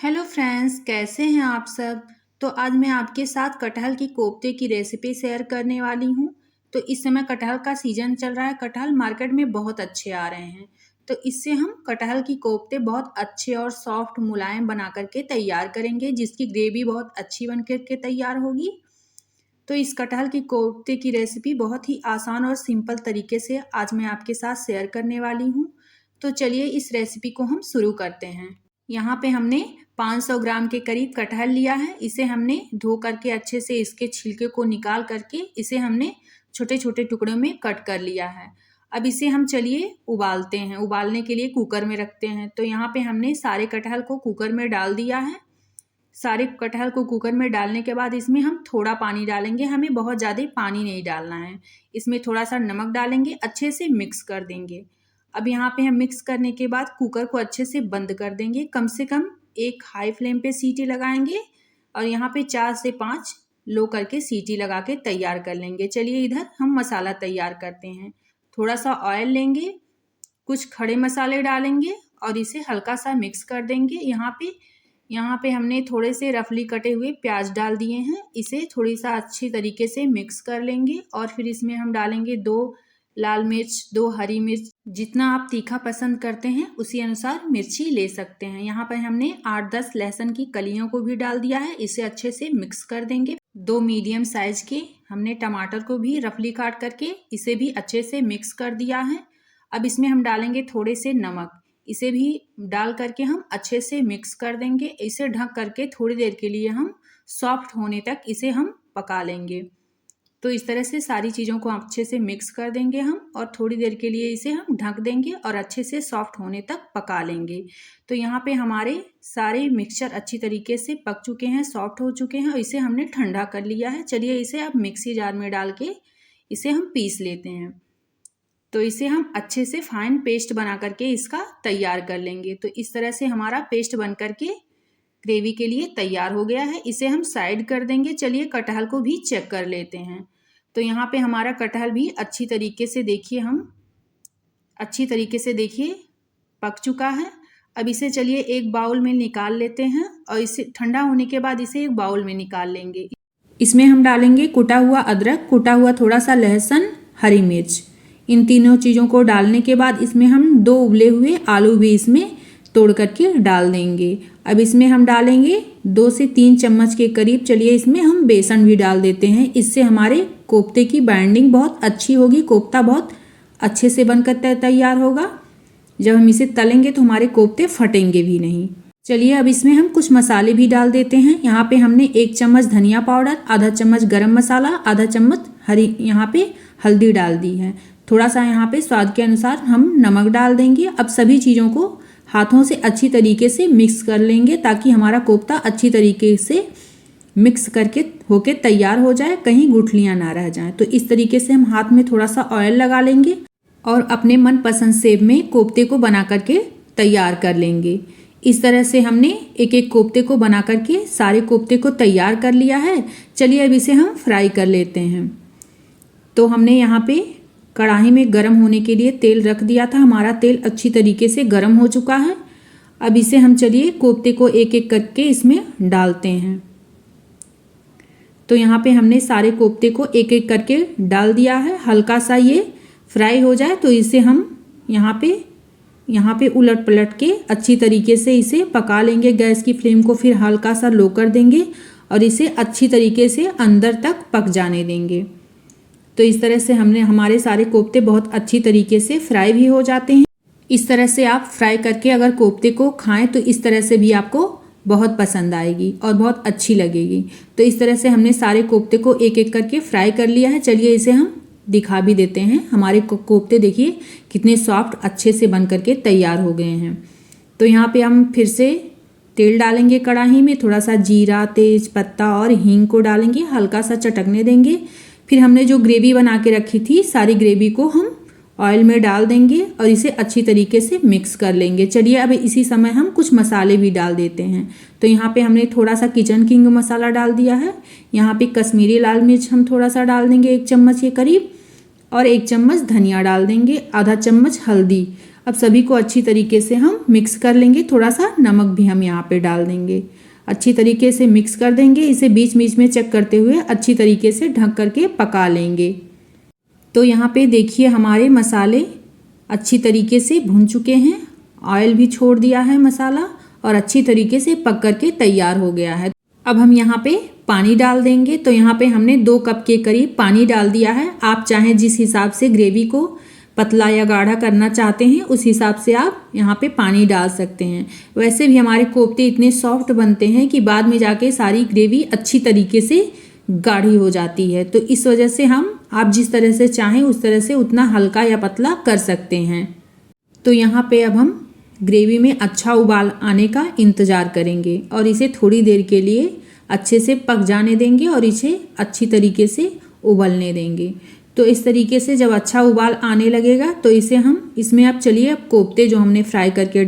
Hello friends, कैसे हैं आप सब। तो आज मैं आपके साथ कटहल की कोफ्ते की रेसिपी शेयर करने वाली हूँ। तो इस समय कटहल का सीजन चल रहा है। कटहल मार्केट में बहुत अच्छे आ रहे हैं। तो इससे हम कटहल की कोफ्ते बहुत अच्छे और सॉफ्ट मुलायम बना करके तैयार करेंगे, जिसकी ग्रेवी बहुत अच्छी बन करके तैयार होगी। तो इस कटहल की कोफ्ते की रेसिपी बहुत ही आसान और सिंपल तरीके से आज मैं आपके साथ शेयर करने वाली हूँ। तो चलिए इस रेसिपी को हम शुरू करते हैं। यहाँ पे हमने 500 ग्राम के करीब कटहल लिया है। इसे हमने धो करके अच्छे से इसके छिलके को निकाल करके इसे हमने छोटे छोटे टुकड़ों में कट कर लिया है। अब इसे हम चलिए उबालते हैं। उबालने के लिए कुकर में रखते हैं। तो यहाँ पे हमने सारे कटहल को कुकर में डाल दिया है। सारे कटहल को कुकर में डालने के बाद इसमें हम थोड़ा पानी डालेंगे। हमें बहुत ज़्यादा पानी नहीं डालना है। इसमें थोड़ा सा नमक डालेंगे, अच्छे से मिक्स कर देंगे। अब यहाँ पे हम मिक्स करने के बाद कुकर को अच्छे से बंद कर देंगे। कम से कम एक हाई फ्लेम पे सीटी लगाएंगे और यहाँ पे 4 से 5 लो करके सीटी लगा के तैयार कर लेंगे। चलिए इधर हम मसाला तैयार करते हैं। थोड़ा सा ऑयल लेंगे, कुछ खड़े मसाले डालेंगे और इसे हल्का सा मिक्स कर देंगे। यहाँ पे हमने थोड़े से रफली कटे हुए प्याज डाल दिए हैं। इसे थोड़ी सा अच्छी तरीके से मिक्स कर लेंगे और फिर इसमें हम डालेंगे 2 लाल मिर्च, 2 हरी मिर्च। जितना आप तीखा पसंद करते हैं उसी अनुसार मिर्ची ले सकते हैं। यहाँ पर हमने 8-10 लहसुन की कलियों को भी डाल दिया है। इसे अच्छे से मिक्स कर देंगे। 2 मीडियम साइज के हमने टमाटर को भी रफली काट करके इसे भी अच्छे से मिक्स कर दिया है। अब इसमें हम डालेंगे थोड़े से नमक। इसे भी डाल करके हम अच्छे से मिक्स कर देंगे। इसे ढक करके थोड़ी देर के लिए हम सॉफ्ट होने तक इसे हम पका लेंगे। तो इस तरह से सारी चीज़ों को अच्छे से मिक्स कर देंगे हम और थोड़ी देर के लिए इसे हम ढक देंगे और अच्छे से सॉफ्ट होने तक पका लेंगे। तो यहाँ पे हमारे सारे मिक्सचर अच्छी तरीके से पक चुके हैं, सॉफ्ट हो चुके हैं और इसे हमने ठंडा कर लिया है। चलिए इसे अब मिक्सी जार में डाल के इसे हम पीस लेते हैं। तो इसे हम अच्छे से फाइन पेस्ट बना करके इसका तैयार कर लेंगे। तो इस तरह से हमारा पेस्ट बन करके ग्रेवी के लिए तैयार हो गया है। इसे हम साइड कर देंगे। चलिए कटहल को भी चेक कर लेते हैं। तो यहाँ पे हमारा कटहल भी अच्छी तरीके से देखिए पक चुका है। अब इसे चलिए एक बाउल में निकाल लेते हैं और इसे ठंडा होने के बाद इसे एक बाउल में निकाल लेंगे। इसमें हम डालेंगे कुटा हुआ अदरक, कुटा हुआ थोड़ा सा लहसुन, हरी मिर्च। इन तीनों चीज़ों को डालने के बाद इसमें हम 2 उबले हुए आलू भी इसमें तोड़ करके डाल देंगे। अब इसमें हम डालेंगे 2 से 3 चम्मच के करीब, चलिए इसमें हम बेसन भी डाल देते हैं। इससे हमारे कोफ्ते की बाइंडिंग बहुत अच्छी होगी। कोफ्ता बहुत अच्छे से बनकर तैयार होगा। जब हम इसे तलेंगे तो हमारे कोफ्ते फटेंगे भी नहीं। चलिए अब इसमें हम कुछ मसाले भी डाल देते हैं। यहाँ पे हमने 1 चम्मच धनिया पाउडर, आधा चम्मच गरम मसाला, आधा चम्मच यहाँ पे हल्दी डाल दी है। थोड़ा सा यहाँ पे स्वाद के अनुसार हम नमक डाल देंगे। अब सभी चीज़ों को हाथों से अच्छी तरीके से मिक्स कर लेंगे ताकि हमारा कोफ्ता अच्छी तरीके से मिक्स करके होके तैयार हो जाए, कहीं गुठलियाँ ना रह जाएं। तो इस तरीके से हम हाथ में थोड़ा सा ऑयल लगा लेंगे और अपने मनपसंद शेप में कोफ्ते को बना करके तैयार कर लेंगे। इस तरह से हमने एक एक कोफ्ते को बना करके सारे कोफ्ते को तैयार कर लिया है। चलिए अब इसे हम फ्राई कर लेते हैं। तो हमने यहाँ पे कढ़ाई में गर्म होने के लिए तेल रख दिया था। हमारा तेल अच्छी तरीके से गर्म हो चुका है। अब इसे हम चलिए कोफ्ते को एक एक करके इसमें डालते हैं। तो यहाँ पे हमने सारे कोफ्ते को एक एक करके डाल दिया है। हल्का सा ये फ्राई हो जाए तो इसे हम यहाँ पे उलट पलट के अच्छी तरीके से इसे पका लेंगे। गैस की फ्लेम को फिर हल्का सा लो कर देंगे और इसे अच्छी तरीके से अंदर तक पक जाने देंगे। तो इस तरह से हमारे सारे कोफ्ते बहुत अच्छी तरीके से फ्राई भी हो जाते हैं। इस तरह से आप फ्राई करके अगर कोफ्ते को खाएं तो इस तरह से भी आपको बहुत पसंद आएगी और बहुत अच्छी लगेगी। तो इस तरह से हमने सारे कोफ्ते को एक एक करके फ्राई कर लिया है। चलिए इसे हम दिखा भी देते हैं। हमारे कोफ्ते देखिए कितने सॉफ्ट अच्छे से बन करके तैयार हो गए हैं। तो यहाँ पे हम फिर से तेल डालेंगे कढ़ाई में। थोड़ा सा जीरा, तेज पत्ता और हींग को डालेंगे, हल्का सा चटकने देंगे। फिर हमने जो ग्रेवी बना के रखी थी सारी ग्रेवी को हम ऑयल में डाल देंगे और इसे अच्छी तरीके से मिक्स कर लेंगे। चलिए अब इसी समय हम कुछ मसाले भी डाल देते हैं। तो यहाँ पे हमने थोड़ा सा किचन किंग मसाला डाल दिया है। यहाँ पे कश्मीरी लाल मिर्च हम थोड़ा सा डाल देंगे, 1 चम्मच के करीब, और 1 चम्मच धनिया डाल देंगे, आधा चम्मच हल्दी। अब सभी को अच्छी तरीके से हम मिक्स कर लेंगे। थोड़ा सा नमक भी हम यहाँ पे डाल देंगे। अच्छी तरीके से मिक्स कर देंगे। इसे बीच बीच में चेक करते हुए अच्छी तरीके से ढक करके पका लेंगे। तो यहाँ पे देखिए हमारे मसाले अच्छी तरीके से भुन चुके हैं। ऑयल भी छोड़ दिया है मसाला और अच्छी तरीके से पक करके तैयार हो गया है। अब हम यहाँ पे पानी डाल देंगे। तो यहाँ पे हमने 2 कप के करीब पानी डाल दिया है। आप चाहें जिस हिसाब से ग्रेवी को पतला या गाढ़ा करना चाहते हैं उस हिसाब से आप यहाँ पे पानी डाल सकते हैं। वैसे भी हमारे कोफ्ते इतने सॉफ्ट बनते हैं कि बाद में जाके सारी ग्रेवी अच्छी तरीके से गाढ़ी हो जाती है। तो इस वजह से आप जिस तरह से चाहें उस तरह से उतना हल्का या पतला कर सकते हैं। तो यहाँ पे अब हम ग्रेवी में अच्छा उबाल आने का इंतज़ार करेंगे और इसे थोड़ी देर के लिए अच्छे से पक जाने देंगे और इसे अच्छी तरीके से उबलने देंगे। तो इस तरीके से जब अच्छा उबाल आने लगेगा तो इसमें अब चलिए अब कोफ्ते जो हमने फ्राई करके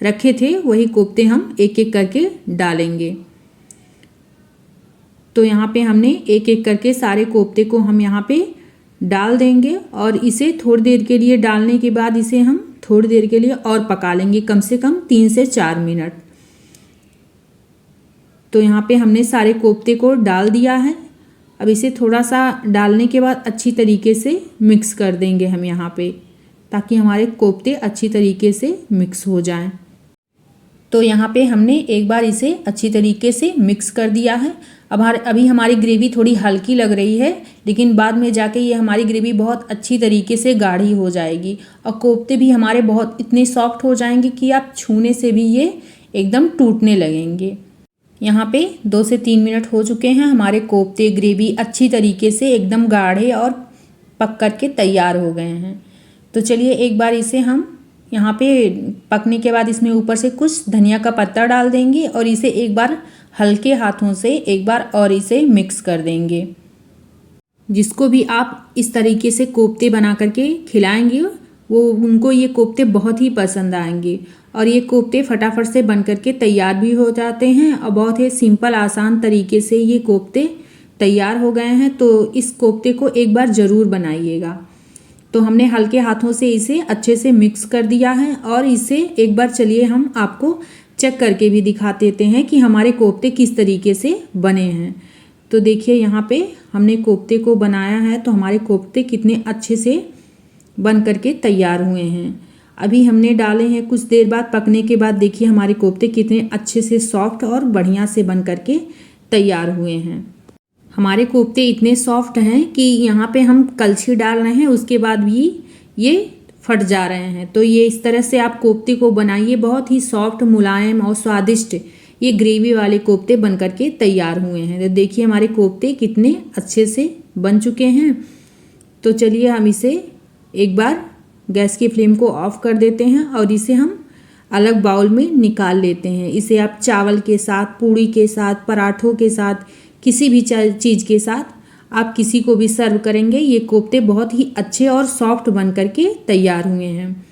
रखे थे वही कोफ्ते हम एक एक करके डालेंगे। तो यहाँ पे हमने एक एक करके सारे कोफ्ते को हम यहाँ पे डाल देंगे और इसे थोड़ी देर के लिए डालने के बाद इसे हम थोड़ी देर के लिए और पका लेंगे, कम से कम 3 से 4 मिनट। तो यहाँ पे हमने सारे कोफ्ते को डाल दिया है। अब इसे थोड़ा सा डालने के बाद अच्छी तरीके से मिक्स कर देंगे हम यहाँ पे, ताकि हमारे कोफ्ते अच्छी तरीके से मिक्स हो जाएं। तो यहाँ पे हमने एक बार इसे अच्छी तरीके से मिक्स कर दिया है। अभी हमारी ग्रेवी थोड़ी हल्की लग रही है, लेकिन बाद में जाके ये हमारी ग्रेवी बहुत अच्छी तरीके से गाढ़ी हो जाएगी और कोफ्ते भी हमारे बहुत इतने सॉफ्ट हो जाएंगे कि आप छूने से भी ये एकदम टूटने लगेंगे। यहाँ पे 2 से 3 मिनट हो चुके हैं। हमारे कोफ्ते ग्रेवी अच्छी तरीके से एकदम गाढ़े और पक करके तैयार हो गए हैं। तो चलिए एक बार इसे हम यहाँ पे पकने के बाद इसमें ऊपर से कुछ धनिया का पत्ता डाल देंगे और इसे एक बार हल्के हाथों से एक बार और इसे मिक्स कर देंगे। जिसको भी आप इस तरीके से कोफ्ते बना करके खिलाएंगे उनको ये कोफ्ते बहुत ही पसंद आएंगे और ये कोफ्ते फटाफट से बन करके तैयार भी हो जाते हैं और बहुत ही सिंपल आसान तरीके से ये कोफ्ते तैयार हो गए हैं। तो इस कोफ्ते को एक बार ज़रूर बनाइएगा। तो हमने हल्के हाथों से इसे अच्छे से मिक्स कर दिया है और इसे एक बार चलिए हम आपको चेक करके भी दिखा देते हैं कि हमारे कोफ्ते किस तरीके से बने हैं। तो देखिए यहाँ पे हमने कोफ्ते को बनाया है तो हमारे कोफ्ते कितने अच्छे से बन करके तैयार हुए हैं। अभी हमने डाले हैं, कुछ देर बाद पकने के बाद देखिए हमारे कोफ्ते कितने अच्छे से सॉफ्ट और बढ़िया से बन करके तैयार हुए हैं। हमारे कोफ्ते इतने सॉफ्ट हैं कि यहाँ पे हम कलछी डाल रहे हैं उसके बाद भी ये फट जा रहे हैं। तो ये इस तरह से आप कोफ्ते को बनाइए, बहुत ही सॉफ्ट, मुलायम और स्वादिष्ट ये ग्रेवी वाले कोफ्ते बन करके तैयार हुए हैं। तो देखिए हमारे कोफ्ते कितने अच्छे से बन चुके हैं। तो चलिए हम इसे एक बार गैस की फ्लेम को ऑफ कर देते हैं और इसे हम अलग बाउल में निकाल लेते हैं। इसे आप चावल के साथ, पूड़ी के साथ, पराठों के साथ, किसी भी चीज़ के साथ आप किसी को भी सर्व करेंगे, ये कोफ्ते बहुत ही अच्छे और सॉफ्ट बन करके तैयार हुए हैं।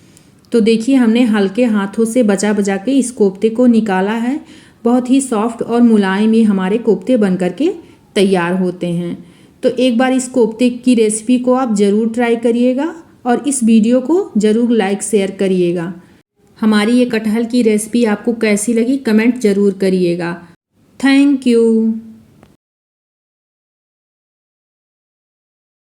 तो देखिए हमने हल्के हाथों से बचा के इस कोफ्ते को निकाला है। बहुत ही सॉफ्ट और मुलायम ये हमारे कोफ्ते बन करके तैयार होते हैं। तो एक बार इस कोफ्ते की रेसिपी को आप ज़रूर ट्राई करिएगा और इस वीडियो को ज़रूर लाइक शेयर करिएगा। हमारी ये कटहल की रेसिपी आपको कैसी लगी कमेंट ज़रूर करिएगा। Thank you.